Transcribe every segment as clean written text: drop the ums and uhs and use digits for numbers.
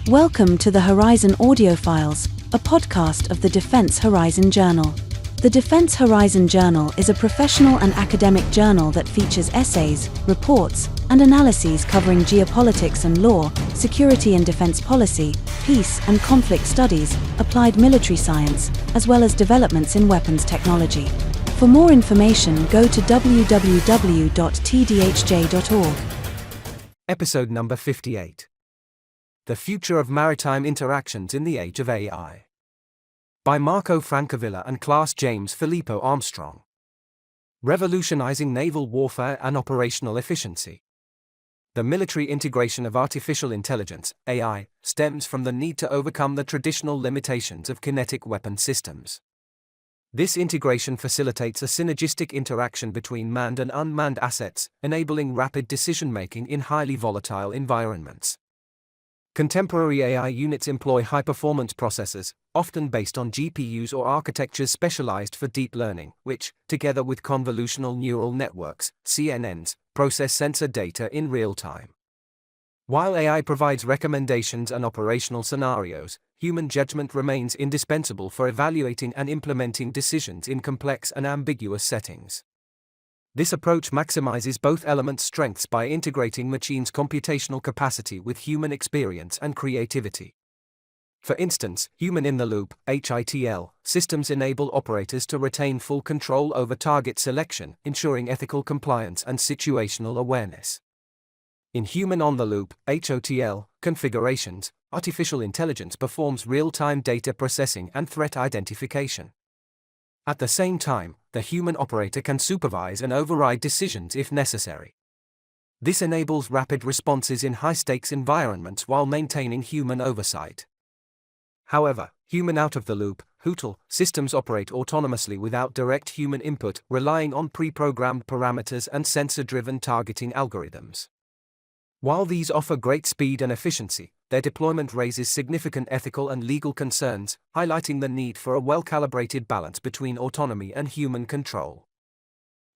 Welcome to the Horizon Audiofiles, a podcast of the Defense Horizon Journal. The Defense Horizon Journal is a professional and academic journal that features essays, reports, and analyses covering geopolitics and law, security and defense policy, peace and conflict studies, applied military science, as well as developments in weapons technology. For more information, go to www.tdhj.org. Episode number 58. The Future of Maritime Interactions in the Age of AI. By Marco Francavilla and Class James Filippo Armstrong. Revolutionizing Naval Warfare and Operational Efficiency. The military integration of artificial intelligence, AI, stems from the need to overcome the traditional limitations of kinetic weapon systems. This integration facilitates a synergistic interaction between manned and unmanned assets, enabling rapid decision-making in highly volatile environments. Contemporary AI units employ high-performance processors, often based on GPUs or architectures specialized for deep learning, which, together with convolutional neural networks, CNNs, process sensor data in real time. While AI provides recommendations and operational scenarios, human judgment remains indispensable for evaluating and implementing decisions in complex and ambiguous settings. This approach maximizes both elements' strengths by integrating machines' computational capacity with human experience and creativity. For instance, human-in-the-loop (HITL) systems enable operators to retain full control over target selection, ensuring ethical compliance and situational awareness. In human-on-the-loop (HOTL) configurations, artificial intelligence performs real-time data processing and threat identification. At the same time, the human operator can supervise and override decisions if necessary. This enables rapid responses in high-stakes environments while maintaining human oversight. However, human out-of-the-loop (HOTL) systems operate autonomously without direct human input, relying on pre-programmed parameters and sensor-driven targeting algorithms. While these offer great speed and efficiency, their deployment raises significant ethical and legal concerns, highlighting the need for a well-calibrated balance between autonomy and human control.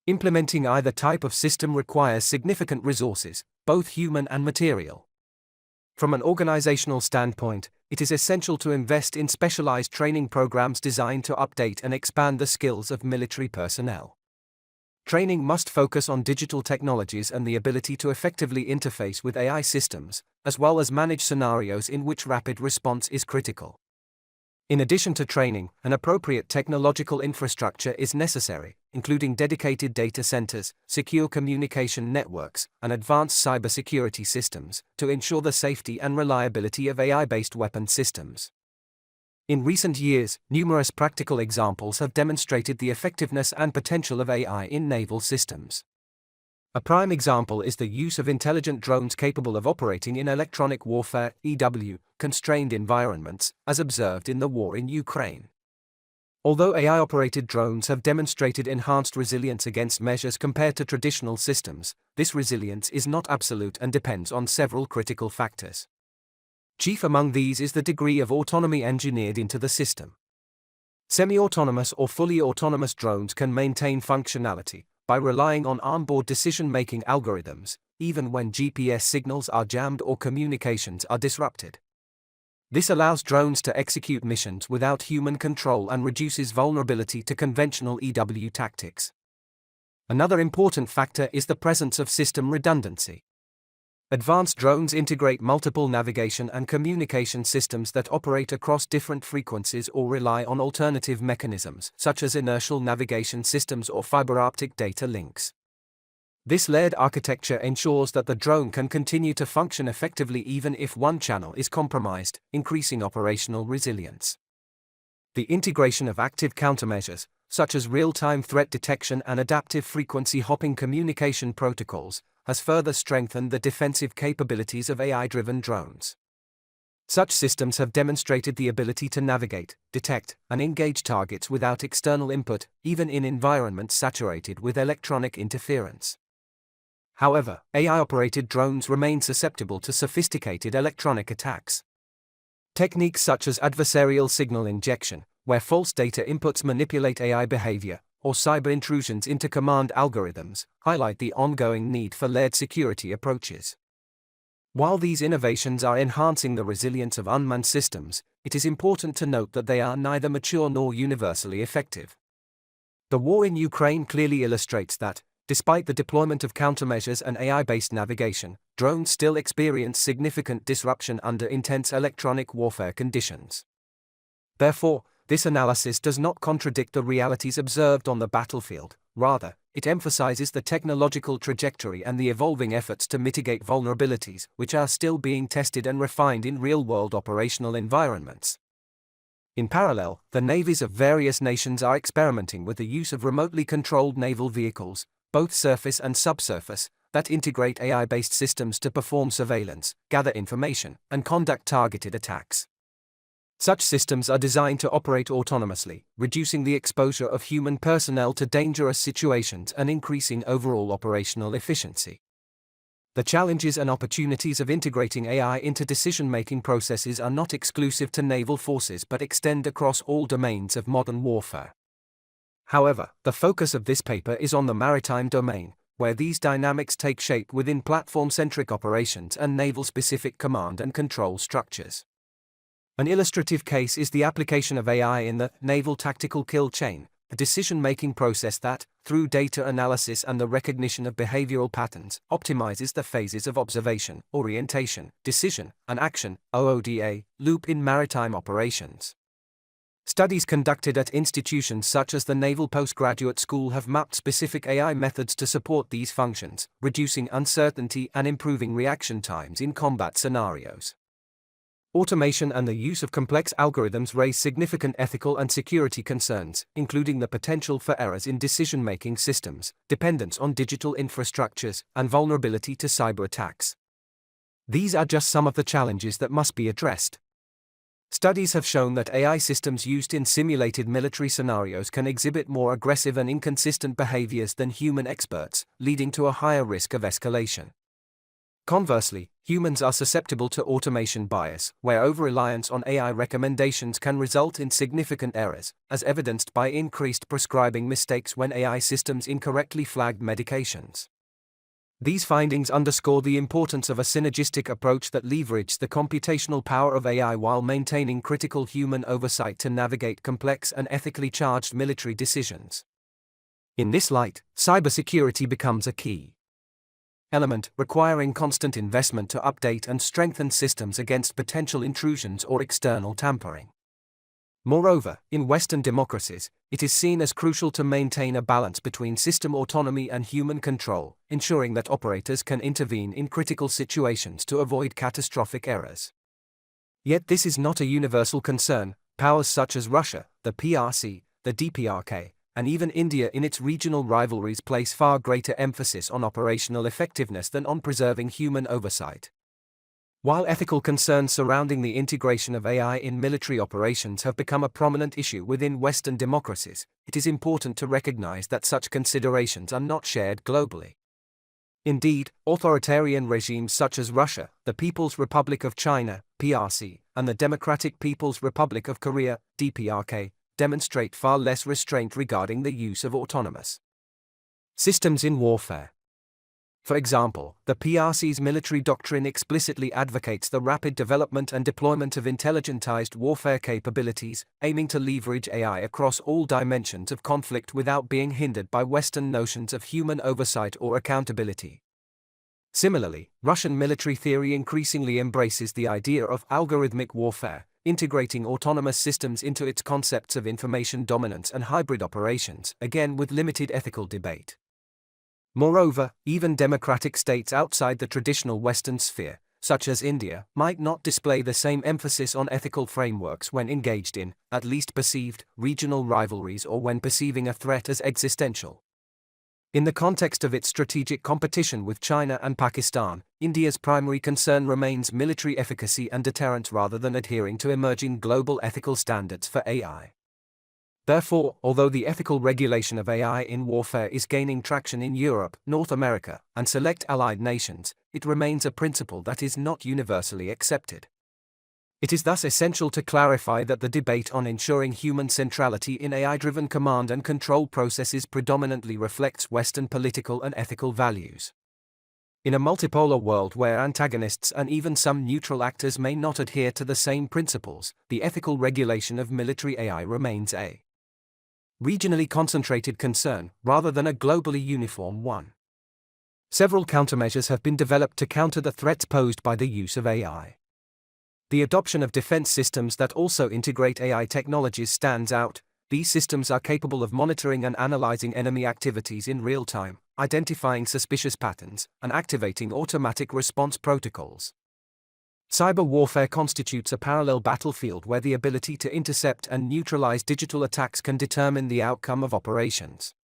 Implementing either type of system requires significant resources, both human and material. From an organizational standpoint, it is essential to invest in specialized training programs designed to update and expand the skills of military personnel. Training must focus on digital technologies and the ability to effectively interface with AI systems, as well as manage scenarios in which rapid response is critical. In addition to training, an appropriate technological infrastructure is necessary, including dedicated data centers, secure communication networks, and advanced cybersecurity systems, to ensure the safety and reliability of AI-based weapon systems. In recent years, numerous practical examples have demonstrated the effectiveness and potential of AI in naval systems. A prime example is the use of intelligent drones capable of operating in electronic warfare (EW) constrained environments, as observed in the war in Ukraine. Although AI-operated drones have demonstrated enhanced resilience against measures compared to traditional systems, this resilience is not absolute and depends on several critical factors. Chief among these is the degree of autonomy engineered into the system. Semi-autonomous or fully autonomous drones can maintain functionality by relying on onboard decision-making algorithms, even when GPS signals are jammed or communications are disrupted. This allows drones to execute missions without human control and reduces vulnerability to conventional EW tactics. Another important factor is the presence of system redundancy. Advanced drones integrate multiple navigation and communication systems that operate across different frequencies or rely on alternative mechanisms, such as inertial navigation systems or fiber optic data links. This layered architecture ensures that the drone can continue to function effectively even if one channel is compromised, increasing operational resilience. The integration of active countermeasures, such as real-time threat detection and adaptive frequency hopping communication protocols, has further strengthened the defensive capabilities of AI-driven drones. Such systems have demonstrated the ability to navigate, detect, and engage targets without external input, even in environments saturated with electronic interference. However, AI-operated drones remain susceptible to sophisticated electronic attacks. Techniques such as adversarial signal injection, where false data inputs manipulate AI behavior, or cyber intrusions into command algorithms, highlight the ongoing need for layered security approaches. While these innovations are enhancing the resilience of unmanned systems, it is important to note that they are neither mature nor universally effective. The war in Ukraine clearly illustrates that, despite the deployment of countermeasures and AI-based navigation, drones still experience significant disruption under intense electronic warfare conditions. Therefore, this analysis does not contradict the realities observed on the battlefield. Rather, it emphasizes the technological trajectory and the evolving efforts to mitigate vulnerabilities, which are still being tested and refined in real-world operational environments. In parallel, the navies of various nations are experimenting with the use of remotely controlled naval vehicles, both surface and subsurface, that integrate AI-based systems to perform surveillance, gather information, and conduct targeted attacks. Such systems are designed to operate autonomously, reducing the exposure of human personnel to dangerous situations and increasing overall operational efficiency. The challenges and opportunities of integrating AI into decision-making processes are not exclusive to naval forces but extend across all domains of modern warfare. However, the focus of this paper is on the maritime domain, where these dynamics take shape within platform-centric operations and naval-specific command and control structures. An illustrative case is the application of AI in the naval tactical kill chain, a decision-making process that, through data analysis and the recognition of behavioral patterns, optimizes the phases of observation, orientation, decision, and action (OODA) loop in maritime operations. Studies conducted at institutions such as the Naval Postgraduate School have mapped specific AI methods to support these functions, reducing uncertainty and improving reaction times in combat scenarios. Automation and the use of complex algorithms raise significant ethical and security concerns, including the potential for errors in decision-making systems, dependence on digital infrastructures, and vulnerability to cyber attacks. These are just some of the challenges that must be addressed. Studies have shown that AI systems used in simulated military scenarios can exhibit more aggressive and inconsistent behaviors than human experts, leading to a higher risk of escalation. Conversely, humans are susceptible to automation bias, where over-reliance on AI recommendations can result in significant errors, as evidenced by increased prescribing mistakes when AI systems incorrectly flagged medications. These findings underscore the importance of a synergistic approach that leverages the computational power of AI while maintaining critical human oversight to navigate complex and ethically charged military decisions. In this light, cybersecurity becomes a key element, requiring constant investment to update and strengthen systems against potential intrusions or external tampering. Moreover, in Western democracies, it is seen as crucial to maintain a balance between system autonomy and human control, ensuring that operators can intervene in critical situations to avoid catastrophic errors. Yet this is not a universal concern. Powers such as Russia, the PRC, the DPRK, and even India in its regional rivalries place far greater emphasis on operational effectiveness than on preserving human oversight. While ethical concerns surrounding the integration of AI in military operations have become a prominent issue within Western democracies, it is important to recognize that such considerations are not shared globally. Indeed, authoritarian regimes such as Russia, the People's Republic of China, PRC, and the Democratic People's Republic of Korea, DPRK, demonstrate far less restraint regarding the use of autonomous systems in warfare. For example, the PRC's military doctrine explicitly advocates the rapid development and deployment of intelligentized warfare capabilities, aiming to leverage AI across all dimensions of conflict without being hindered by Western notions of human oversight or accountability. Similarly, Russian military theory increasingly embraces the idea of algorithmic warfare, integrating autonomous systems into its concepts of information dominance and hybrid operations, again with limited ethical debate. Moreover, even democratic states outside the traditional Western sphere, such as India, might not display the same emphasis on ethical frameworks when engaged in, at least perceived, regional rivalries or when perceiving a threat as existential. In the context of its strategic competition with China and Pakistan, India's primary concern remains military efficacy and deterrence rather than adhering to emerging global ethical standards for AI. Therefore, although the ethical regulation of AI in warfare is gaining traction in Europe, North America, and select allied nations, it remains a principle that is not universally accepted. It is thus essential to clarify that the debate on ensuring human centrality in AI-driven command and control processes predominantly reflects Western political and ethical values. In a multipolar world where antagonists and even some neutral actors may not adhere to the same principles, the ethical regulation of military AI remains a regionally concentrated concern, rather than a globally uniform one. Several countermeasures have been developed to counter the threats posed by the use of AI. The adoption of defense systems that also integrate AI technologies stands out. These systems are capable of monitoring and analyzing enemy activities in real time, identifying suspicious patterns, and activating automatic response protocols. Cyber warfare constitutes a parallel battlefield where the ability to intercept and neutralize digital attacks can determine the outcome of operations.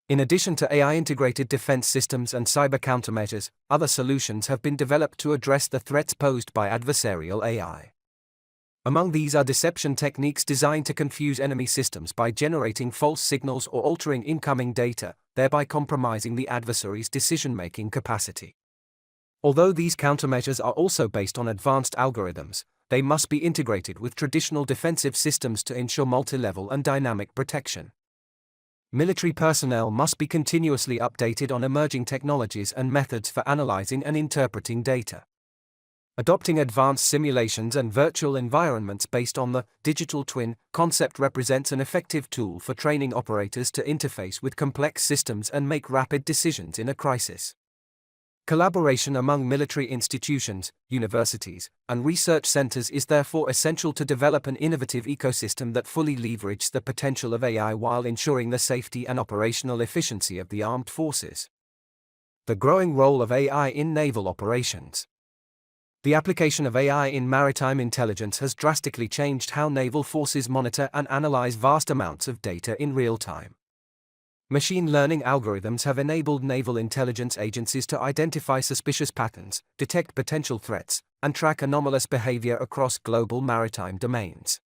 In addition to AI-integrated defense systems and cyber countermeasures, other solutions have been developed to address the threats posed by adversarial AI. Among these are deception techniques designed to confuse enemy systems by generating false signals or altering incoming data, thereby compromising the adversary's decision-making capacity. Although these countermeasures are also based on advanced algorithms, they must be integrated with traditional defensive systems to ensure multi-level and dynamic protection. Military personnel must be continuously updated on emerging technologies and methods for analyzing and interpreting data. Adopting advanced simulations and virtual environments based on the digital twin concept represents an effective tool for training operators to interface with complex systems and make rapid decisions in a crisis. Collaboration among military institutions, universities, and research centers is therefore essential to develop an innovative ecosystem that fully leverages the potential of AI while ensuring the safety and operational efficiency of the armed forces. The growing role of AI in naval operations. The application of AI in maritime intelligence has drastically changed how naval forces monitor and analyze vast amounts of data in real time. Machine learning algorithms have enabled naval intelligence agencies to identify suspicious patterns, detect potential threats, and track anomalous behavior across global maritime domains.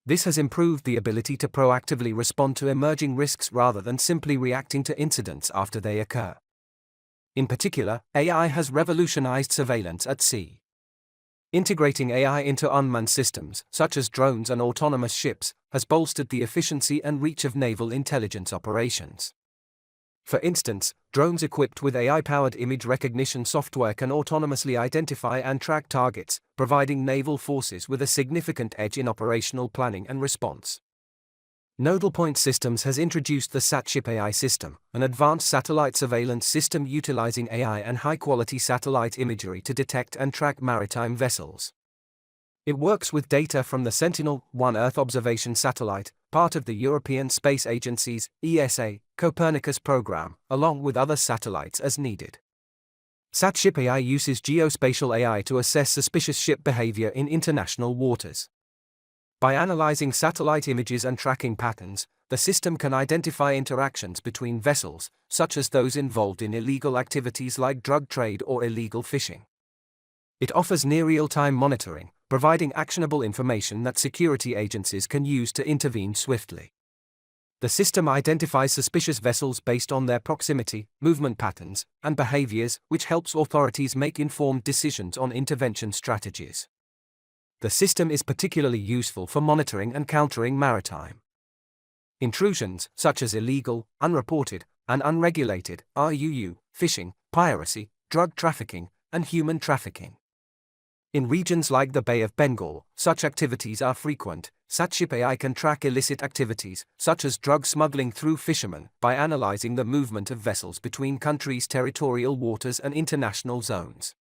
This has improved the ability to proactively respond to emerging risks rather than simply reacting to incidents after they occur. In particular, AI has revolutionized surveillance at sea. Integrating AI into unmanned systems, such as drones and autonomous ships, has bolstered the efficiency and reach of naval intelligence operations. For instance, drones equipped with AI-powered image recognition software can autonomously identify and track targets, providing naval forces with a significant edge in operational planning and response. Nodal Point Systems has introduced the SatShip AI system, an advanced satellite surveillance system utilizing AI and high-quality satellite imagery to detect and track maritime vessels. It works with data from the Sentinel-1 Earth observation satellite, part of the European Space Agency's ESA Copernicus program, along with other satellites as needed. SatShip AI uses geospatial AI to assess suspicious ship behavior in international waters. By analyzing satellite images and tracking patterns, the system can identify interactions between vessels, such as those involved in illegal activities like drug trade or illegal fishing. It offers near real-time monitoring, providing actionable information that security agencies can use to intervene swiftly. The system identifies suspicious vessels based on their proximity, movement patterns, and behaviors, which helps authorities make informed decisions on intervention strategies. The system is particularly useful for monitoring and countering maritime intrusions, such as illegal, unreported, and unregulated RUU, fishing, piracy, drug trafficking, and human trafficking. In regions like the Bay of Bengal, such activities are frequent. SatShip AI can track illicit activities, such as drug smuggling through fishermen, by analyzing the movement of vessels between countries' territorial waters and international zones.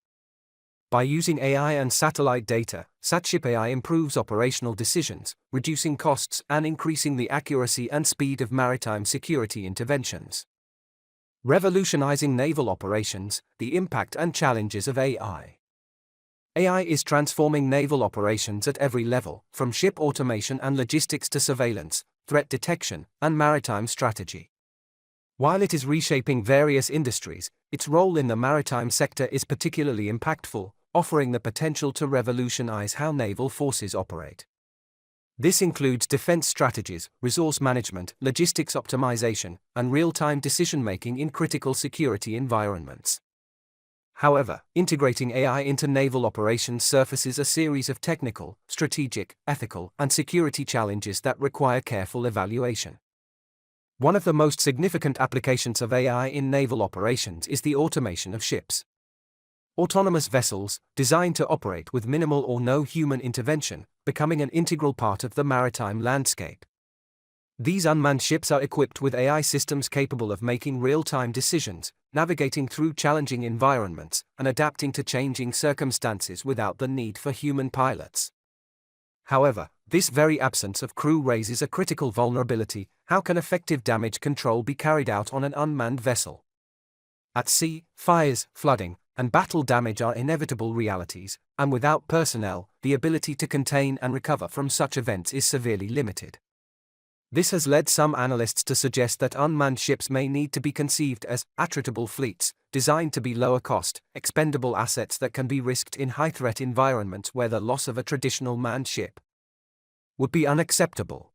By using AI and satellite data, SatShip AI improves operational decisions, reducing costs and increasing the accuracy and speed of maritime security interventions. Revolutionizing naval operations, the impact and challenges of AI. AI is transforming naval operations at every level, from ship automation and logistics to surveillance, threat detection, and maritime strategy. While it is reshaping various industries, its role in the maritime sector is particularly impactful, offering the potential to revolutionize how naval forces operate. This includes defense strategies, resource management, logistics optimization, and real-time decision-making in critical security environments. However, integrating AI into naval operations surfaces a series of technical, strategic, ethical, and security challenges that require careful evaluation. One of the most significant applications of AI in naval operations is the automation of ships. Autonomous vessels, designed to operate with minimal or no human intervention, becoming an integral part of the maritime landscape. These unmanned ships are equipped with AI systems capable of making real-time decisions, navigating through challenging environments, and adapting to changing circumstances without the need for human pilots. However, this very absence of crew raises a critical vulnerability. How can effective damage control be carried out on an unmanned vessel? At sea, fires, flooding, and battle damage are inevitable realities, and without personnel, the ability to contain and recover from such events is severely limited. This has led some analysts to suggest that unmanned ships may need to be conceived as attritable fleets, designed to be lower cost, expendable assets that can be risked in high-threat environments where the loss of a traditional manned ship would be unacceptable.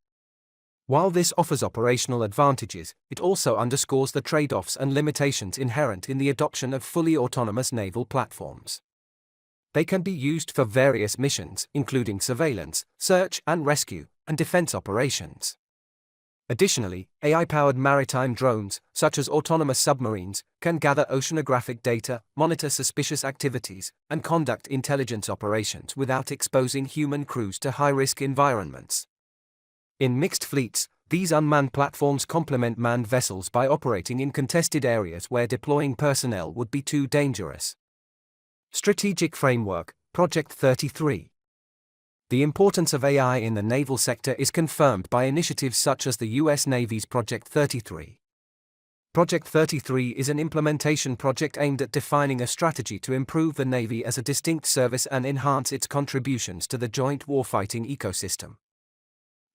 While this offers operational advantages, it also underscores the trade-offs and limitations inherent in the adoption of fully autonomous naval platforms. They can be used for various missions, including surveillance, search and rescue, and defense operations. Additionally, AI-powered maritime drones, such as autonomous submarines, can gather oceanographic data, monitor suspicious activities, and conduct intelligence operations without exposing human crews to high-risk environments. In mixed fleets, these unmanned platforms complement manned vessels by operating in contested areas where deploying personnel would be too dangerous. Strategic Framework, Project 33. The importance of AI in the naval sector is confirmed by initiatives such as the U.S. Navy's Project 33. Project 33 is an implementation project aimed at defining a strategy to improve the Navy as a distinct service and enhance its contributions to the joint warfighting ecosystem.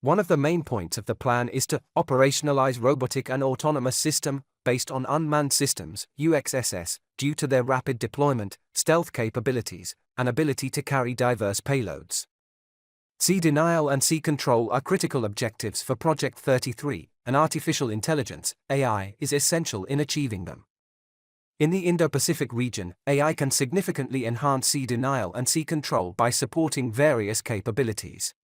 One of the main points of the plan is to operationalize robotic and autonomous system based on unmanned systems, UxSS, due to their rapid deployment, stealth capabilities, and ability to carry diverse payloads. Sea denial and sea control are critical objectives for Project 33, and artificial intelligence, AI, is essential in achieving them. In the Indo-Pacific region, AI can significantly enhance sea denial and sea control by supporting various capabilities.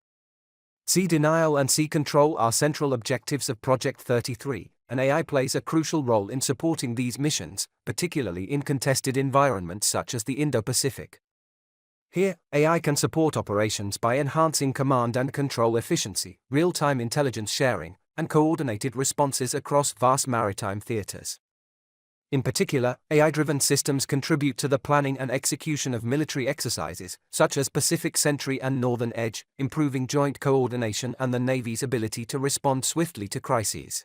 Sea denial and sea control are central objectives of Project 33, and AI plays a crucial role in supporting these missions, particularly in contested environments such as the Indo-Pacific. Here, AI can support operations by enhancing command and control efficiency, real-time intelligence sharing, and coordinated responses across vast maritime theaters. In particular, AI-driven systems contribute to the planning and execution of military exercises, such as Pacific Sentry and Northern Edge, improving joint coordination and the Navy's ability to respond swiftly to crises.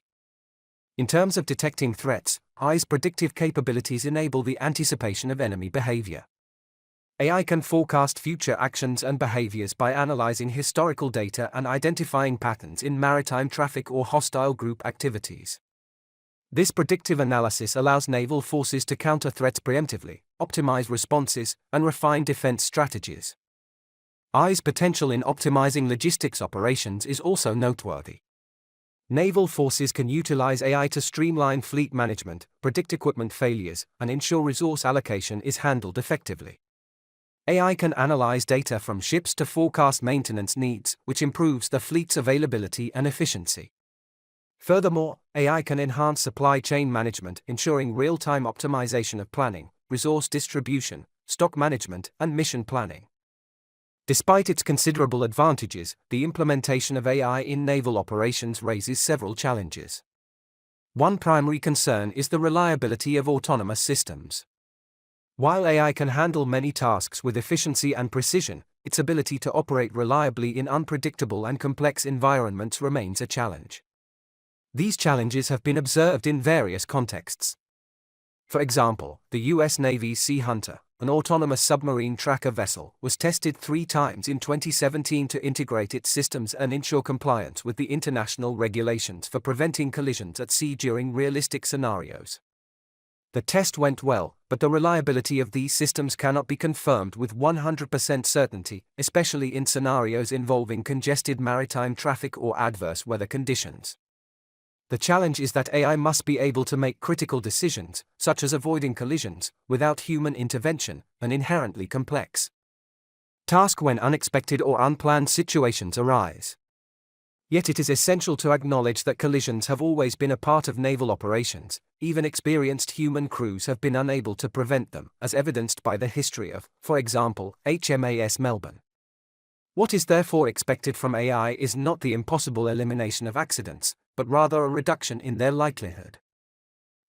In terms of detecting threats, AI's predictive capabilities enable the anticipation of enemy behavior. AI can forecast future actions and behaviors by analyzing historical data and identifying patterns in maritime traffic or hostile group activities. This predictive analysis allows naval forces to counter threats preemptively, optimize responses, and refine defense strategies. AI's potential in optimizing logistics operations is also noteworthy. Naval forces can utilize AI to streamline fleet management, predict equipment failures, and ensure resource allocation is handled effectively. AI can analyze data from ships to forecast maintenance needs, which improves the fleet's availability and efficiency. Furthermore, AI can enhance supply chain management, ensuring real-time optimization of planning, resource distribution, stock management, and mission planning. Despite its considerable advantages, the implementation of AI in naval operations raises several challenges. One primary concern is the reliability of autonomous systems. While AI can handle many tasks with efficiency and precision, its ability to operate reliably in unpredictable and complex environments remains a challenge. These challenges have been observed in various contexts. For example, the U.S. Navy's Sea Hunter, an autonomous submarine tracker vessel, was tested 3 times in 2017 to integrate its systems and ensure compliance with the international regulations for preventing collisions at sea during realistic scenarios. The test went well, but the reliability of these systems cannot be confirmed with 100% certainty, especially in scenarios involving congested maritime traffic or adverse weather conditions. The challenge is that AI must be able to make critical decisions, such as avoiding collisions, without human intervention, an inherently complex task when unexpected or unplanned situations arise. Yet it is essential to acknowledge that collisions have always been a part of naval operations. Even experienced human crews have been unable to prevent them, as evidenced by the history of, for example, HMAS Melbourne. What is therefore expected from AI is not the impossible elimination of accidents, but rather a reduction in their likelihood.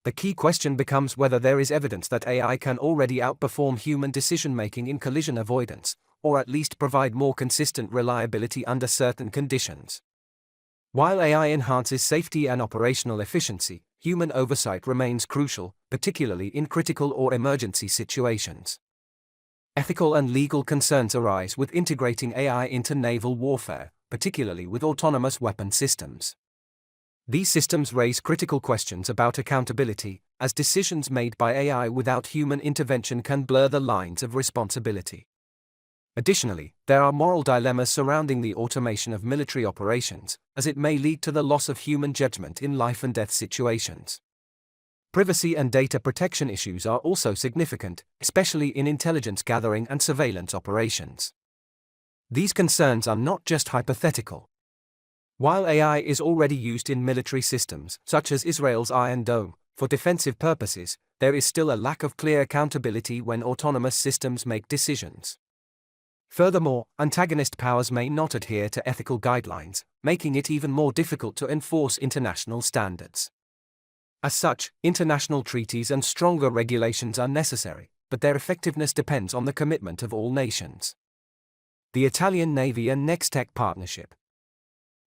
The key question becomes whether there is evidence that AI can already outperform human decision-making in collision avoidance, or at least provide more consistent reliability under certain conditions. While AI enhances safety and operational efficiency, human oversight remains crucial, particularly in critical or emergency situations. Ethical and legal concerns arise with integrating AI into naval warfare, particularly with autonomous weapon systems. These systems raise critical questions about accountability, as decisions made by AI without human intervention can blur the lines of responsibility. Additionally, there are moral dilemmas surrounding the automation of military operations, as it may lead to the loss of human judgment in life-and-death situations. Privacy and data protection issues are also significant, especially in intelligence gathering and surveillance operations. These concerns are not just hypothetical. While AI is already used in military systems, such as Israel's Iron Dome, for defensive purposes, there is still a lack of clear accountability when autonomous systems make decisions. Furthermore, antagonist powers may not adhere to ethical guidelines, making it even more difficult to enforce international standards. As such, international treaties and stronger regulations are necessary, but their effectiveness depends on the commitment of all nations. The Italian Navy and Nextech partnership.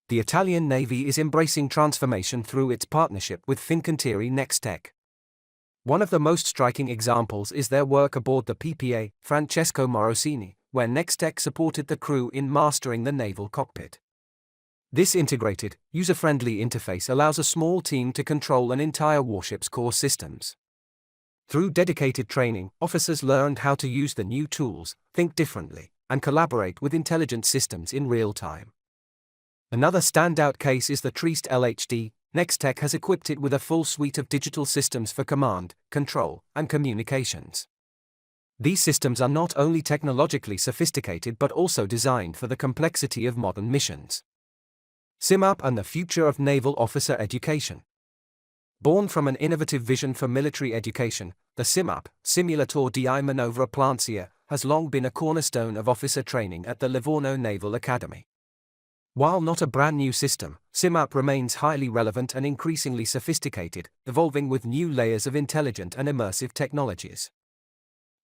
The Italian Navy is embracing transformation through its partnership with Fincantieri Nextech. One of the most striking examples is their work aboard the PPA Francesco Morosini, where Nextech supported the crew in mastering the naval cockpit. This integrated, user-friendly interface allows a small team to control an entire warship's core systems. Through dedicated training, officers learned how to use the new tools, think differently, and collaborate with intelligent systems in real time. Another standout case is the Trieste LHD. Nextech has equipped it with a full suite of digital systems for command, control, and communications. These systems are not only technologically sophisticated but also designed for the complexity of modern missions. SIMAP and the future of naval officer education. Born from an innovative vision for military education, the SIMAP, Simulator di Manovra Plancia, has long been a cornerstone of officer training at the Livorno Naval Academy. While not a brand new system, SIMAP remains highly relevant and increasingly sophisticated, evolving with new layers of intelligent and immersive technologies.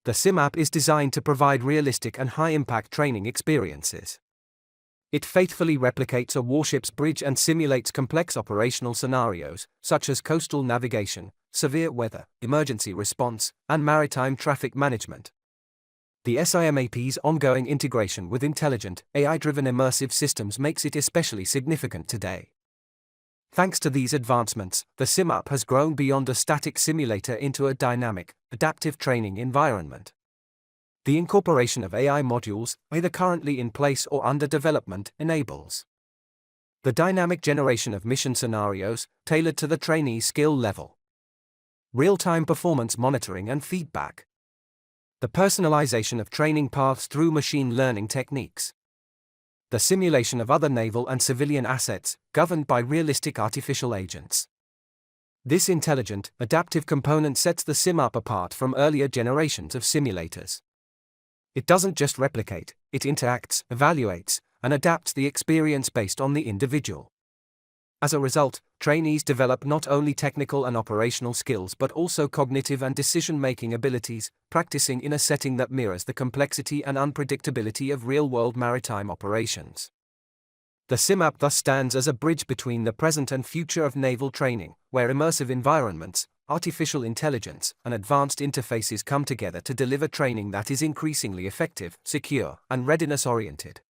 The SIMAP is designed to provide realistic and high-impact training experiences. It faithfully replicates a warship's bridge and simulates complex operational scenarios, such as coastal navigation, severe weather, emergency response, and maritime traffic management. The SIMAP's ongoing integration with intelligent, AI-driven immersive systems makes it especially significant today. Thanks to these advancements, the SIMAP has grown beyond a static simulator into a dynamic, adaptive training environment. The incorporation of AI modules, either currently in place or under development, enables the dynamic generation of mission scenarios, tailored to the trainee's skill level, real-time performance monitoring and feedback, the personalization of training paths through machine learning techniques, the simulation of other naval and civilian assets, governed by realistic artificial agents. This intelligent, adaptive component sets the SIMAP apart from earlier generations of simulators. It doesn't just replicate, it interacts, evaluates, and adapts the experience based on the individual. As a result, trainees develop not only technical and operational skills but also cognitive and decision-making abilities, practicing in a setting that mirrors the complexity and unpredictability of real-world maritime operations. The SIMAP thus stands as a bridge between the present and future of naval training, where immersive environments, artificial intelligence, and advanced interfaces come together to deliver training that is increasingly effective, secure, and readiness-oriented.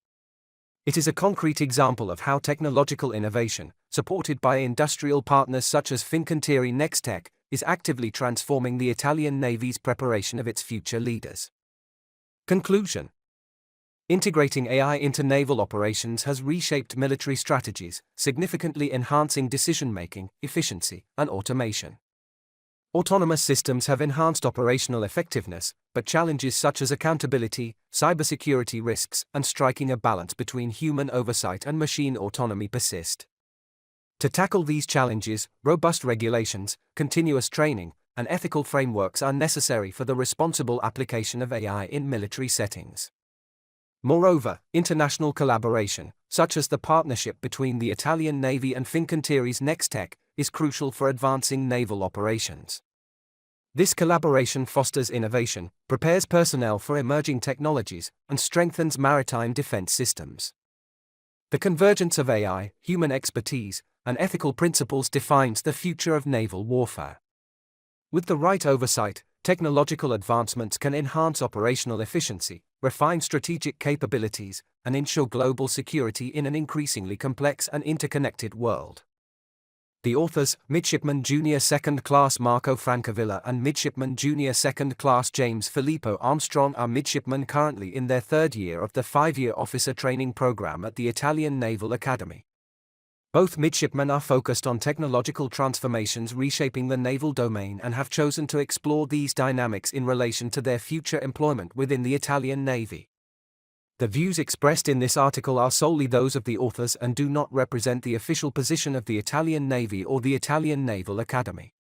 It is a concrete example of how technological innovation, supported by industrial partners such as Fincantieri Nextech, is actively transforming the Italian Navy's preparation of its future leaders. Conclusion: integrating AI into naval operations has reshaped military strategies, significantly enhancing decision-making, efficiency, and automation. Autonomous systems have enhanced operational effectiveness, but challenges such as accountability, cybersecurity risks, and striking a balance between human oversight and machine autonomy persist. To tackle these challenges, robust regulations, continuous training, and ethical frameworks are necessary for the responsible application of AI in military settings. Moreover, international collaboration, such as the partnership between the Italian Navy and Fincantieri's Nextech, is crucial for advancing naval operations. This collaboration fosters innovation, prepares personnel for emerging technologies, and strengthens maritime defense systems. The convergence of AI, human expertise, and ethical principles defines the future of naval warfare. With the right oversight, technological advancements can enhance operational efficiency, refine strategic capabilities, and ensure global security in an increasingly complex and interconnected world. The authors, Midshipman Junior 2nd Class Marco Francavilla and Midshipman Junior 2nd Class James Filippo Armstrong, are midshipmen currently in their third year of the 5-year officer training program at the Italian Naval Academy. Both midshipmen are focused on technological transformations reshaping the naval domain and have chosen to explore these dynamics in relation to their future employment within the Italian Navy. The views expressed in this article are solely those of the authors and do not represent the official position of the Italian Navy or the Italian Naval Academy.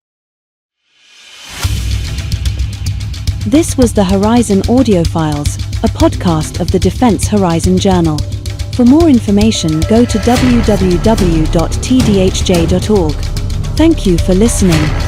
This was the Horizon Audiofiles, a podcast of the Defense Horizon Journal. For more information, go to www.tdhj.org. Thank you for listening.